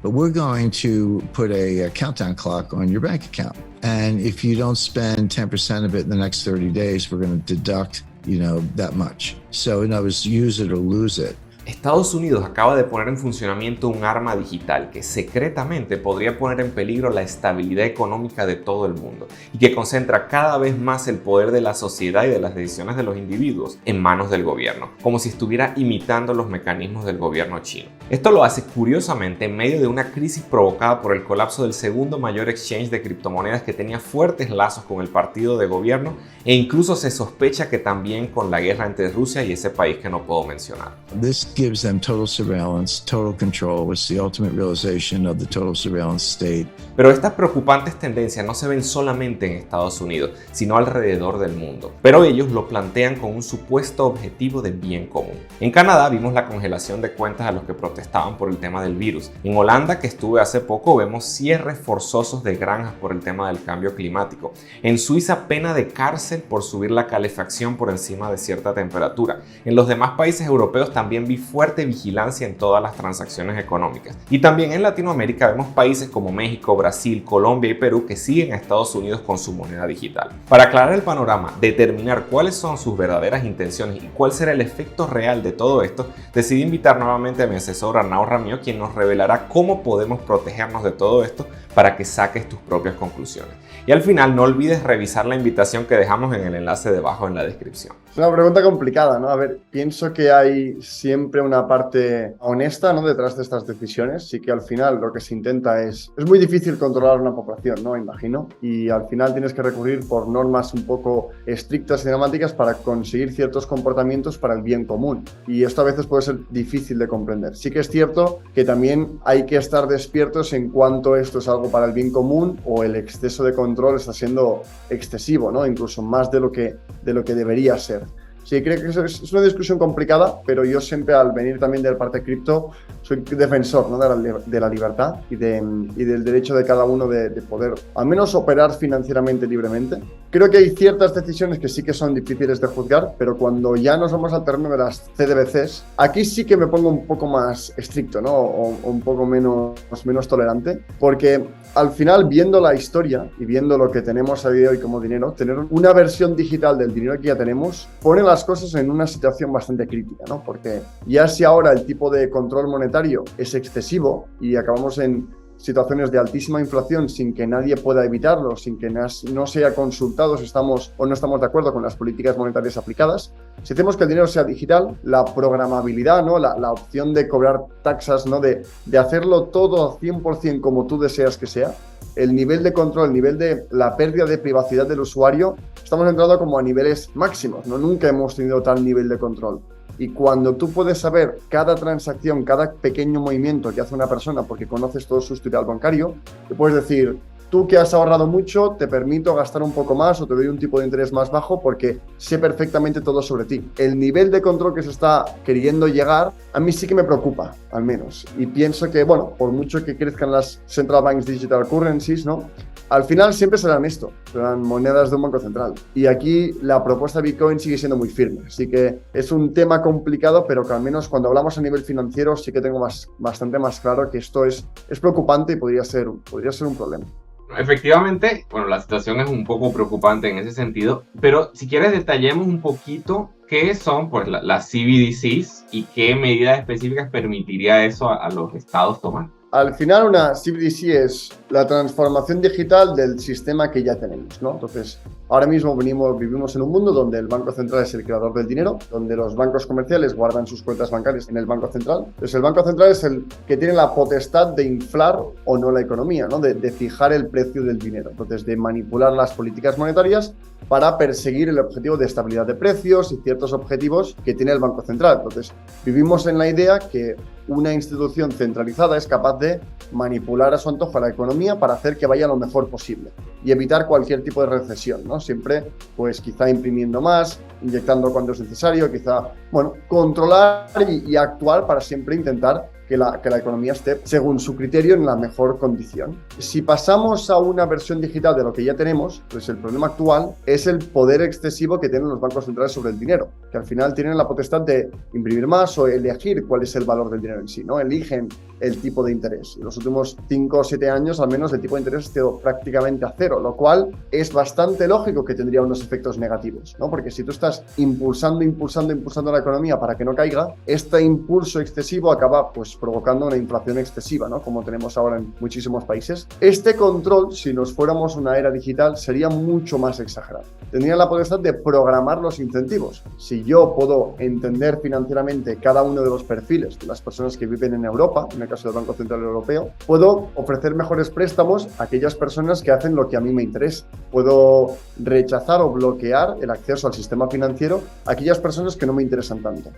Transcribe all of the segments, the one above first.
But we're going to put a countdown clock on your bank account. And if you don't spend 10% of it in the next 30 days, we're going to deduct, that much. So in other words, use it or lose it. Estados Unidos acaba de poner en funcionamiento un arma digital que secretamente podría poner en peligro la estabilidad económica de todo el mundo y que concentra cada vez más el poder de la sociedad y de las decisiones de los individuos en manos del gobierno, como si estuviera imitando los mecanismos del gobierno chino. Esto lo hace curiosamente en medio de una crisis provocada por el colapso del segundo mayor exchange de criptomonedas que tenía fuertes lazos con el partido de gobierno e incluso se sospecha que también con la guerra entre Rusia y ese país que no puedo mencionar. This gives them total surveillance, total control. It's the ultimate realization of the total surveillance state. Pero estas preocupantes tendencias no se ven solamente en Estados Unidos, sino alrededor del mundo. Pero ellos lo plantean con un supuesto objetivo de bien común. En Canadá vimos la congelación de cuentas a los que protestaban por el tema del virus. En Holanda, que estuve hace poco, vemos cierres forzosos de granjas por el tema del cambio climático. En Suiza, pena de cárcel por subir la calefacción por encima de cierta temperatura. En los demás países europeos también vi fuerte vigilancia en todas las transacciones económicas. Y también en Latinoamérica vemos países como México, Brasil, Colombia y Perú que siguen a Estados Unidos con su moneda digital. Para aclarar el panorama, determinar cuáles son sus verdaderas intenciones y cuál será el efecto real de todo esto, decidí invitar nuevamente a mi asesor Arnau Ramio, quien nos revelará cómo podemos protegernos de todo esto para que saques tus propias conclusiones. Y al final no olvides revisar la invitación que dejamos en el enlace debajo en la descripción. Es una pregunta complicada, ¿no? A ver, pienso que hay siempre una parte honesta, ¿no?, detrás de estas decisiones. Sí que al final lo que se intenta es muy difícil controlar una población, ¿no? Imagino. Y al final tienes que recurrir por normas un poco estrictas y dramáticas para conseguir ciertos comportamientos para el bien común. Y esto a veces puede ser difícil de comprender. Sí que es cierto que también hay que estar despiertos en cuanto esto es algo para el bien común o el exceso de control está siendo excesivo, ¿no? Incluso más de lo que debería ser. Sí, creo que es una discusión complicada, pero yo siempre, al venir también de la parte cripto, soy defensor, ¿no?, de la libertad y del derecho de cada uno de poder, al menos, operar financieramente libremente. Creo que hay ciertas decisiones que sí que son difíciles de juzgar, pero cuando ya nos vamos al terreno de las CBDCs, aquí sí que me pongo un poco más estricto, ¿no?, o un poco menos tolerante, porque al final, viendo la historia y viendo lo que tenemos a día de hoy como dinero, tener una versión digital del dinero que ya tenemos pone las cosas en una situación bastante crítica, ¿no? Porque ya si ahora el tipo de control monetario es excesivo y acabamos en situaciones de altísima inflación sin que nadie pueda evitarlo, sin que no sea consultado si estamos o no estamos de acuerdo con las políticas monetarias aplicadas, si hacemos que el dinero sea digital, la programabilidad, ¿no?, la opción de cobrar taxas, ¿no?, de hacerlo todo 100% como tú deseas que sea, el nivel de control, el nivel de la pérdida de privacidad del usuario, estamos entrando como a niveles máximos, ¿no? Nunca hemos tenido tal nivel de control. Y cuando tú puedes saber cada transacción, cada pequeño movimiento que hace una persona porque conoces todo su historial bancario, te puedes decir, tú que has ahorrado mucho, te permito gastar un poco más o te doy un tipo de interés más bajo porque sé perfectamente todo sobre ti. El nivel de control que se está queriendo llegar, a mí sí que me preocupa, al menos. Y pienso que, bueno, por mucho que crezcan las Central Banks Digital Currencies, ¿no?, al final siempre serán esto, serán monedas de un banco central. Y aquí la propuesta de Bitcoin sigue siendo muy firme. Así que es un tema complicado, pero que al menos cuando hablamos a nivel financiero sí que tengo bastante más claro que esto es preocupante y podría ser un problema. Efectivamente, bueno, la situación es un poco preocupante en ese sentido, pero si quieres detallemos un poquito qué son, pues, las CBDCs y qué medidas específicas permitiría eso a los estados tomar. Al final, una CBDC es la transformación digital del sistema que ya tenemos, ¿no? Entonces, ahora mismo vivimos en un mundo donde el Banco Central es el creador del dinero, donde los bancos comerciales guardan sus cuentas bancarias en el Banco Central. Entonces, el Banco Central es el que tiene la potestad de inflar o no la economía, ¿no?, de fijar el precio del dinero. Entonces, de manipular las políticas monetarias para perseguir el objetivo de estabilidad de precios y ciertos objetivos que tiene el Banco Central. Entonces, vivimos en la idea que una institución centralizada es capaz de manipular a su antojo la economía para hacer que vaya lo mejor posible y evitar cualquier tipo de recesión, ¿no? Siempre, pues, quizá imprimiendo más, inyectando cuando es necesario, quizá, bueno, controlar y actuar para siempre intentar que la economía esté, según su criterio, en la mejor condición. Si pasamos a una versión digital de lo que ya tenemos, pues el problema actual es el poder excesivo que tienen los bancos centrales sobre el dinero, que al final tienen la potestad de imprimir más o elegir cuál es el valor del dinero en sí, ¿no? Eligen el tipo de interés. En los últimos 5 o 7 años, al menos, el tipo de interés ha sido prácticamente a cero, lo cual es bastante lógico que tendría unos efectos negativos, ¿no? Porque si tú estás impulsando la economía para que no caiga, este impulso excesivo acaba pues provocando una inflación excesiva, ¿no? Como tenemos ahora en muchísimos países. Este control, si nos fuéramos una era digital, sería mucho más exagerado. Tendría la potestad de programar los incentivos. Si yo puedo entender financieramente cada uno de los perfiles de las personas que viven en Europa, en el caso del Banco Central Europeo, puedo ofrecer mejores préstamos a aquellas personas que hacen lo que a mí me interesa. Puedo rechazar o bloquear el acceso al sistema financiero a aquellas personas que no me interesan tanto.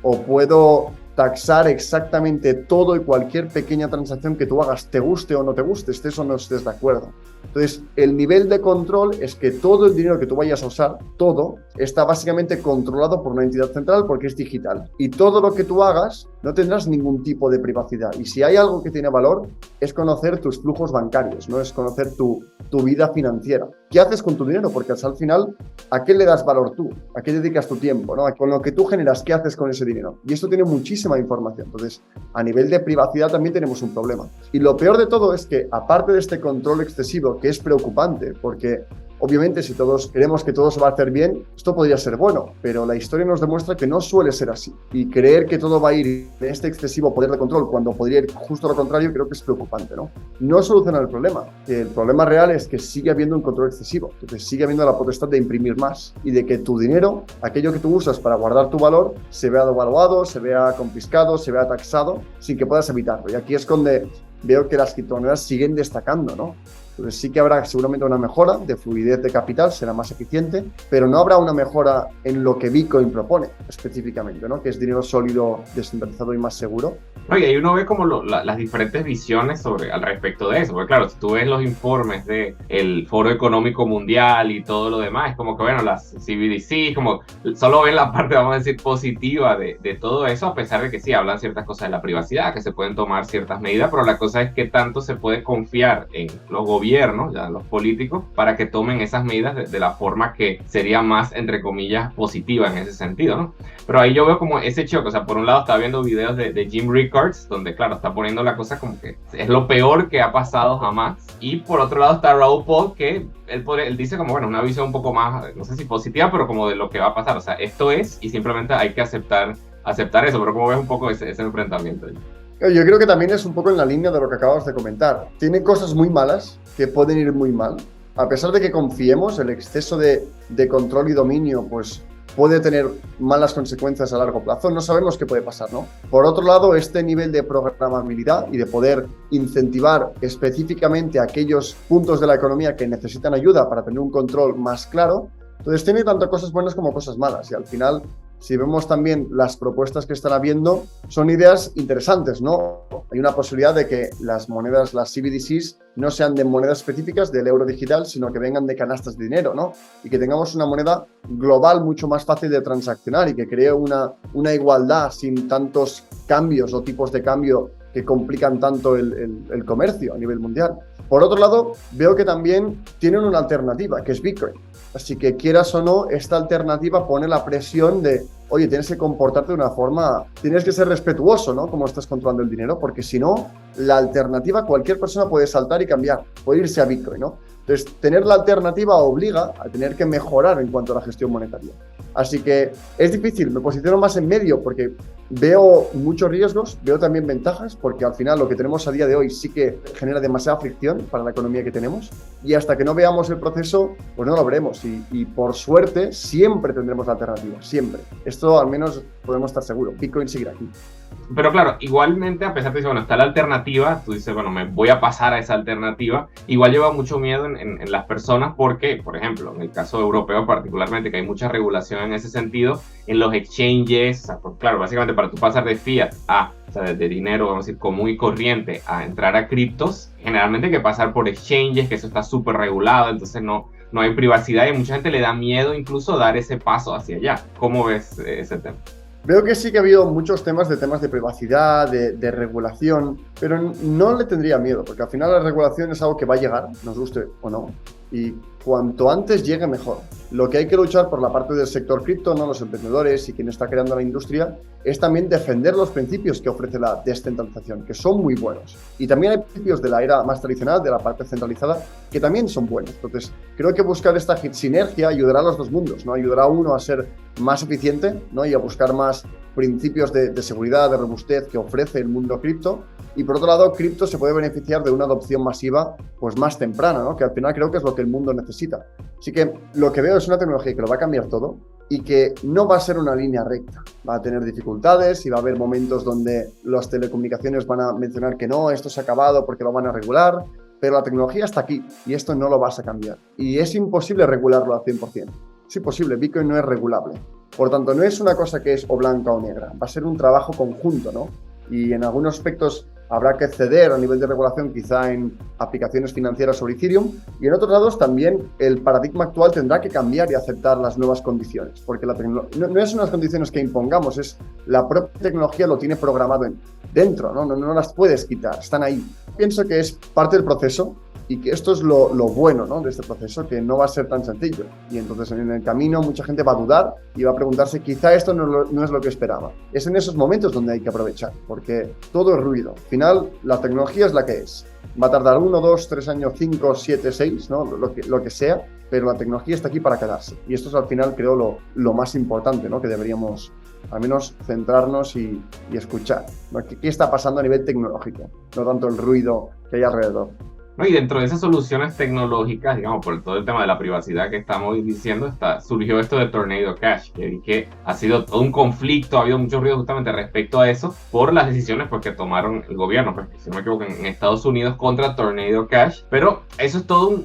O puedo taxar exactamente todo y cualquier pequeña transacción que tú hagas, te guste o no te guste, estés o no estés de acuerdo. Entonces, el nivel de control es que todo el dinero que tú vayas a usar, todo, está básicamente controlado por una entidad central porque es digital. Y todo lo que tú hagas, no tendrás ningún tipo de privacidad. Y si hay algo que tiene valor, es conocer tus flujos bancarios, no es conocer tu vida financiera. ¿Qué haces con tu dinero? Porque al final, ¿a qué le das valor tú? ¿A qué dedicas tu tiempo? ¿No? Con lo que tú generas, ¿qué haces con ese dinero? Y esto tiene muchísima información. Entonces, a nivel de privacidad también tenemos un problema. Y lo peor de todo es que, aparte de este control excesivo, que es preocupante, porque obviamente si todos queremos que todo se va a hacer bien, esto podría ser bueno, pero la historia nos demuestra que no suele ser así. Y creer que todo va a ir en este excesivo poder de control cuando podría ir justo lo contrario, creo que es preocupante, ¿no? No soluciona el problema. El problema real es que sigue habiendo un control excesivo. Entonces sigue habiendo la potestad de imprimir más y de que tu dinero, aquello que tú usas para guardar tu valor, se vea devaluado, se vea confiscado, se vea taxado, sin que puedas evitarlo. Y aquí es donde veo que las criptomonedas siguen destacando, ¿no? Entonces sí que habrá seguramente una mejora de fluidez de capital, será más eficiente, pero no habrá una mejora en lo que Bitcoin propone específicamente, ¿no? Que es dinero sólido, descentralizado y más seguro. Oye, ahí uno ve como las diferentes visiones al respecto de eso, porque claro, si tú ves los informes del Foro Económico Mundial y todo lo demás, es como que bueno, las CBDC, como solo ven la parte, vamos a decir, positiva de todo eso, a pesar de que sí, hablan ciertas cosas de la privacidad, que se pueden tomar ciertas medidas, pero la cosa es que tanto se puede confiar en los gobiernos, ya los políticos, para que tomen esas medidas de la forma que sería más, entre comillas, positiva en ese sentido, ¿no? Pero ahí yo veo como ese choque, o sea, por un lado estaba viendo videos de Jim Rickards, donde claro, está poniendo la cosa como que es lo peor que ha pasado jamás, y por otro lado está Raoul Pal, que él dice como, bueno, una visión un poco más, no sé si positiva, pero como de lo que va a pasar, o sea, esto es, y simplemente hay que aceptar eso, pero ¿cómo ves un poco ese enfrentamiento? Yo creo que también es un poco en la línea de lo que acabas de comentar. Tiene cosas muy malas que pueden ir muy mal. A pesar de que confiemos, el exceso de control y dominio pues puede tener malas consecuencias a largo plazo. No sabemos qué puede pasar, ¿no? Por otro lado, este nivel de programabilidad y de poder incentivar específicamente aquellos puntos de la economía que necesitan ayuda para tener un control más claro, entonces tiene tanto cosas buenas como cosas malas. Y al final, si vemos también las propuestas que están habiendo, son ideas interesantes, ¿no? Hay una posibilidad de que las monedas, las CBDCs, no sean de monedas específicas del euro digital, sino que vengan de canastas de dinero, ¿no? Y que tengamos una moneda global mucho más fácil de transaccionar y que cree una igualdad sin tantos cambios o tipos de cambio que complican tanto el comercio a nivel mundial. Por otro lado, veo que también tienen una alternativa, que es Bitcoin. Así que quieras o no, esta alternativa pone la presión de, oye, tienes que comportarte de una forma, tienes que ser respetuoso, ¿no? Como estás controlando el dinero, porque si no, la alternativa, cualquier persona puede saltar y cambiar, puede irse a Bitcoin, ¿no? Entonces, tener la alternativa obliga a tener que mejorar en cuanto a la gestión monetaria. Así que es difícil, me posiciono más en medio porque veo muchos riesgos, veo también ventajas, porque al final lo que tenemos a día de hoy sí que genera demasiada fricción para la economía que tenemos y hasta que no veamos el proceso, pues no lo veremos y por suerte siempre tendremos la alternativa, siempre. Esto al menos podemos estar seguros, Bitcoin seguirá aquí. Pero claro, igualmente, a pesar de que bueno, está la alternativa, tú dices, bueno, me voy a pasar a esa alternativa, igual lleva mucho miedo en las personas porque, por ejemplo, en el caso europeo particularmente, que hay mucha regulación en ese sentido, en los exchanges, o sea, pues, claro, básicamente para tú pasar de fiat o sea, de dinero, vamos a decir, común y corriente, a entrar a criptos, generalmente hay que pasar por exchanges, que eso está súper regulado, entonces no hay privacidad y a mucha gente le da miedo incluso dar ese paso hacia allá. ¿Cómo ves ese tema? Veo que sí que ha habido muchos temas de privacidad, de regulación, pero no le tendría miedo, porque al final la regulación es algo que va a llegar, nos guste o no, y cuanto antes llegue mejor. Lo que hay que luchar por la parte del sector cripto, ¿no? Los emprendedores y quien está creando la industria, es también defender los principios que ofrece la descentralización, que son muy buenos. Y también hay principios de la era más tradicional, de la parte centralizada, que también son buenos. Entonces, creo que buscar esta sinergia ayudará a los dos mundos, ¿no? Ayudará a uno a ser más eficiente, ¿no? Y a buscar más principios de seguridad, de robustez que ofrece el mundo cripto. Y por otro lado, cripto se puede beneficiar de una adopción masiva pues más temprana, ¿no? Que al final creo que es lo que el mundo necesita. Así que lo que veo es una tecnología que lo va a cambiar todo y que no va a ser una línea recta. Va a tener dificultades y va a haber momentos donde las telecomunicaciones van a mencionar que no, esto se ha acabado porque lo van a regular, pero la tecnología está aquí y esto no lo vas a cambiar. Y es imposible regularlo al 100%. Es imposible, Bitcoin no es regulable. Por tanto, no es una cosa que es o blanca o negra, va a ser un trabajo conjunto, ¿no? Y en algunos aspectos habrá que ceder a nivel de regulación, quizá en aplicaciones financieras sobre Ethereum, y en otros lados también el paradigma actual tendrá que cambiar y aceptar las nuevas condiciones, porque no es unas condiciones que impongamos, es la propia tecnología lo tiene programado dentro, ¿no? No las puedes quitar, están ahí. Pienso que es parte del proceso y que esto es lo bueno, ¿no? De este proceso, que no va a ser tan sencillo. Y entonces en el camino mucha gente va a dudar y va a preguntarse, quizá esto no es lo que esperaba. Es en esos momentos donde hay que aprovechar, porque todo es ruido. Al final, la tecnología es la que es. Va a tardar 1, 2, 3 años, 5, 7, 6, ¿no? Lo que sea, pero la tecnología está aquí para quedarse. Y esto es al final, creo, lo más importante, ¿no? Que deberíamos al menos centrarnos y escuchar, ¿no? ¿Qué está pasando a nivel tecnológico? No tanto el ruido que hay alrededor. ¿No? Y dentro de esas soluciones tecnológicas, digamos, por todo el tema de la privacidad que estamos diciendo, surgió esto de Tornado Cash, que ha sido todo un conflicto, ha habido mucho ruido justamente respecto a eso, por las decisiones pues, que tomaron el gobierno, pues, si no me equivoco, en Estados Unidos contra Tornado Cash. Pero eso es todo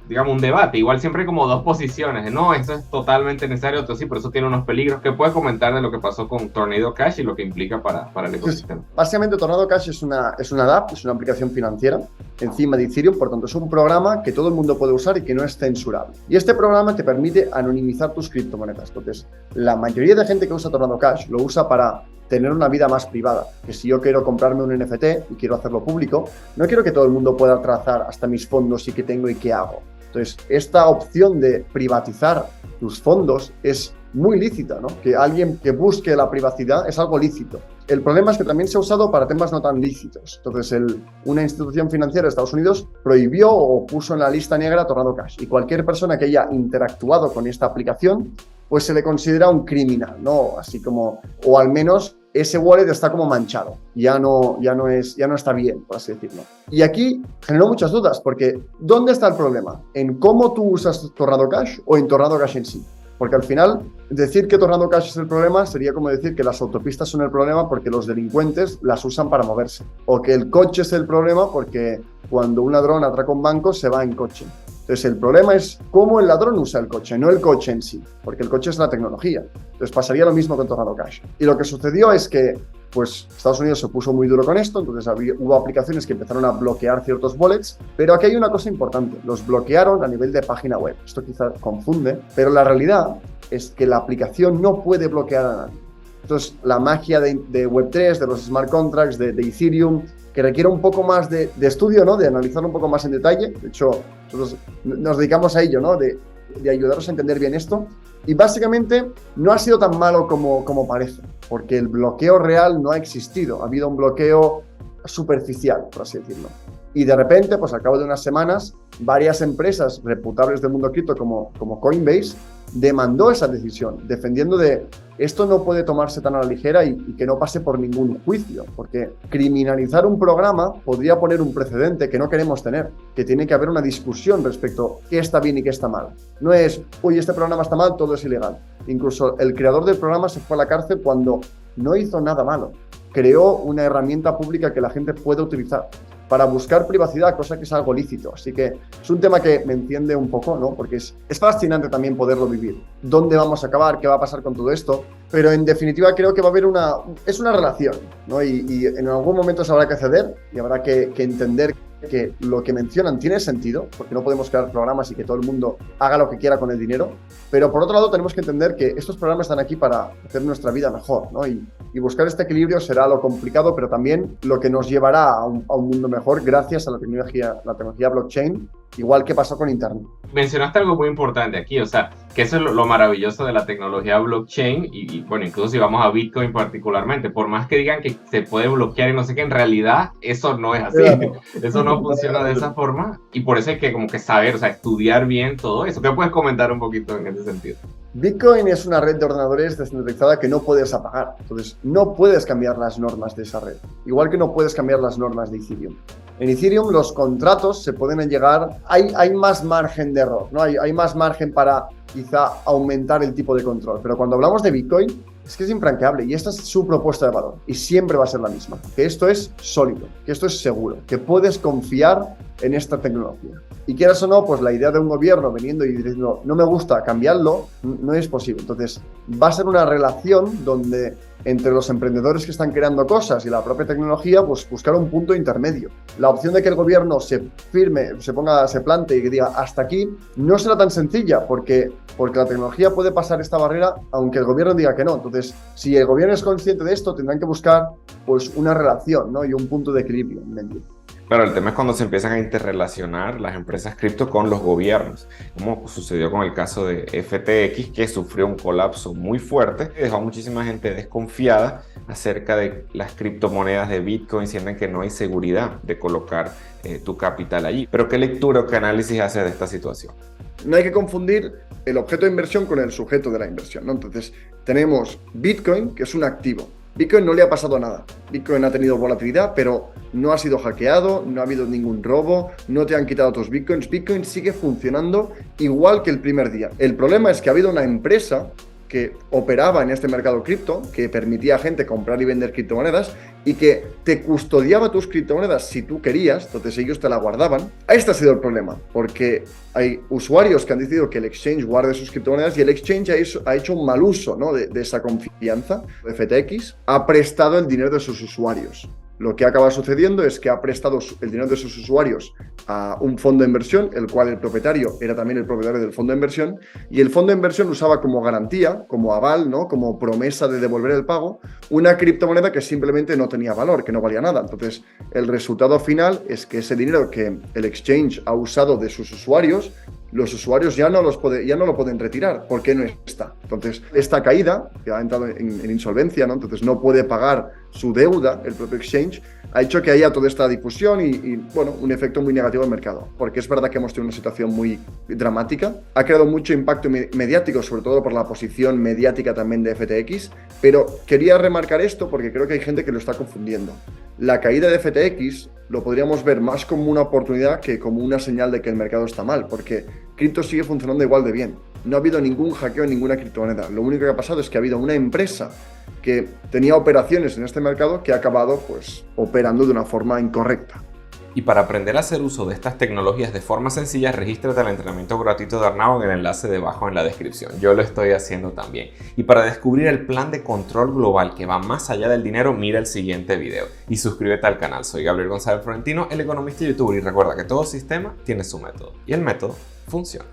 digamos, un debate. Igual siempre hay como dos posiciones. No, eso es totalmente necesario, otro sí, pero eso tiene unos peligros. ¿Qué puedes comentar de lo que pasó con Tornado Cash y lo que implica para el ecosistema? Básicamente, Tornado Cash es una DApp, es una aplicación financiera encima de Ethereum, por tanto es un programa que todo el mundo puede usar y que no es censurable. Y este programa te permite anonimizar tus criptomonedas. Entonces, la mayoría de gente que usa Tornado Cash lo usa para tener una vida más privada. Que si yo quiero comprarme un NFT y quiero hacerlo público, no quiero que todo el mundo pueda trazar hasta mis fondos y qué tengo y qué hago. Entonces, esta opción de privatizar tus fondos es muy lícita, ¿no? Que alguien que busque la privacidad es algo lícito. El problema es que también se ha usado para temas no tan lícitos. Entonces, una institución financiera de Estados Unidos prohibió o puso en la lista negra Tornado Cash. Y cualquier persona que haya interactuado con esta aplicación, pues se le considera un criminal, ¿no? Así como, o al menos ese wallet está como manchado. Ya no está bien, por así decirlo. Y aquí generó muchas dudas, porque ¿dónde está el problema? ¿En cómo tú usas Tornado Cash o en Tornado Cash en sí? Porque al final, decir que Tornado Cash es el problema sería como decir que las autopistas son el problema porque los delincuentes las usan para moverse. O que el coche es el problema porque cuando un ladrón atraca un banco se va en coche. Entonces el problema es cómo el ladrón usa el coche, no el coche en sí, porque el coche es la tecnología. Entonces pasaría lo mismo con Tornado Cash. Y lo que sucedió es que pues Estados Unidos se puso muy duro con esto, entonces hubo aplicaciones que empezaron a bloquear ciertos wallets, pero aquí hay una cosa importante, los bloquearon a nivel de página web. Esto quizás confunde, pero la realidad es que la aplicación no puede bloquear a nadie. Entonces la magia de Web3, de los smart contracts, de Ethereum, que requiere un poco más de estudio, ¿no? De analizarlo un poco más en detalle. De hecho, nosotros nos dedicamos a ello, ¿no? De ayudaros a entender bien esto. Y básicamente no ha sido tan malo como parece, porque el bloqueo real no ha existido. Ha habido un bloqueo superficial, por así decirlo. Y de repente, pues al cabo de unas semanas, varias empresas reputables del mundo cripto como Coinbase demandó esa decisión, defendiendo de esto no puede tomarse tan a la ligera y que no pase por ningún juicio, porque criminalizar un programa podría poner un precedente que no queremos tener, que tiene que haber una discusión respecto a qué está bien y qué está mal. No es, uy, este programa está mal, todo es ilegal. Incluso el creador del programa se fue a la cárcel cuando no hizo nada malo. Creó una herramienta pública que la gente puede utilizar para buscar privacidad, cosa que es algo lícito. Así que es un tema que me enciende un poco, ¿no? Porque es fascinante también poderlo vivir. ¿Dónde vamos a acabar? ¿Qué va a pasar con todo esto? Pero en definitiva creo que va a haber es una relación, ¿no? Y en algún momento se habrá que ceder y habrá que entender que lo que mencionan tiene sentido, porque no podemos crear programas y que todo el mundo haga lo que quiera con el dinero, pero por otro lado tenemos que entender que estos programas están aquí para hacer nuestra vida mejor, ¿no? Y buscar este equilibrio será lo complicado, pero también lo que nos llevará a un mundo mejor gracias a la tecnología blockchain, igual que pasó con Internet. Mencionaste algo muy importante aquí, o sea, que eso es lo maravilloso de la tecnología blockchain y bueno, incluso si vamos a Bitcoin particularmente, por más que digan que se puede bloquear y no sé qué, en realidad eso no es así, eso no funciona de esa forma y por eso hay que como que saber, o sea, estudiar bien todo eso. ¿Qué puedes comentar un poquito en ese sentido? Bitcoin es una red de ordenadores descentralizada que no puedes apagar, entonces no puedes cambiar las normas de esa red, igual que no puedes cambiar las normas de Ethereum. En Ethereum los contratos se pueden llegar, hay más margen de error, ¿no? Hay más margen para quizá aumentar el tipo de control, pero cuando hablamos de Bitcoin es que es infranqueable y esta es su propuesta de valor y siempre va a ser la misma, que esto es sólido, que esto es seguro, que puedes confiar en esta tecnología. Y quieras o no, pues la idea de un gobierno viniendo y diciendo no me gusta cambiarlo, no es posible. Entonces va a ser una relación donde entre los emprendedores que están creando cosas y la propia tecnología, pues buscar un punto intermedio. La opción de que el gobierno se plante y que diga hasta aquí, no será tan sencilla porque la tecnología puede pasar esta barrera aunque el gobierno diga que no. Entonces, si el gobierno es consciente de esto, tendrán que buscar pues una relación, ¿no? Y un punto de equilibrio en medio. Claro, el tema es cuando se empiezan a interrelacionar las empresas cripto con los gobiernos, como sucedió con el caso de FTX, que sufrió un colapso muy fuerte y dejó a muchísima gente desconfiada acerca de las criptomonedas de Bitcoin, sienten que no hay seguridad de colocar tu capital allí. Pero ¿qué lectura o qué análisis hace de esta situación? No hay que confundir el objeto de inversión con el sujeto de la inversión, ¿no? Entonces, tenemos Bitcoin, que es un activo. Bitcoin no le ha pasado nada. Bitcoin ha tenido volatilidad, pero no ha sido hackeado, no ha habido ningún robo, no te han quitado tus Bitcoins. Bitcoin sigue funcionando igual que el primer día. El problema es que ha habido una empresa que operaba en este mercado cripto, que permitía a gente comprar y vender criptomonedas y que te custodiaba tus criptomonedas si tú querías, entonces ellos te la guardaban. Este ha sido el problema, porque hay usuarios que han decidido que el exchange guarde sus criptomonedas y el exchange ha hecho un mal uso, ¿no? de esa confianza. FTX ha prestado el dinero de sus usuarios. Lo que acaba sucediendo es que ha prestado el dinero de sus usuarios a un fondo de inversión, el cual el propietario era también el propietario del fondo de inversión, y el fondo de inversión usaba como garantía, como aval, ¿no? Como promesa de devolver el pago, una criptomoneda que simplemente no tenía valor, que no valía nada. Entonces, el resultado final es que ese dinero que el exchange ha usado de sus usuarios, los usuarios ya no lo pueden retirar porque no está. Entonces, esta caída, que ha entrado en insolvencia, ¿no? Entonces no puede pagar su deuda, el propio exchange, ha hecho que haya toda esta difusión y bueno, un efecto muy negativo en el mercado. Porque es verdad que hemos tenido una situación muy dramática. Ha creado mucho impacto mediático, sobre todo por la posición mediática también de FTX, pero quería remarcar esto porque creo que hay gente que lo está confundiendo. La caída de FTX lo podríamos ver más como una oportunidad que como una señal de que el mercado está mal, porque cripto sigue funcionando igual de bien. No ha habido ningún hackeo en ninguna criptomoneda. Lo único que ha pasado es que ha habido una empresa que tenía operaciones en este mercado que ha acabado pues operando de una forma incorrecta. Y para aprender a hacer uso de estas tecnologías de forma sencilla, regístrate al entrenamiento gratuito de Arnau en el enlace debajo en la descripción. Yo lo estoy haciendo también. Y para descubrir el plan de control global que va más allá del dinero, mira el siguiente video. Y suscríbete al canal. Soy Gabriel González Florentino, el economista y youtuber. Y recuerda que todo sistema tiene su método. Y el método funciona.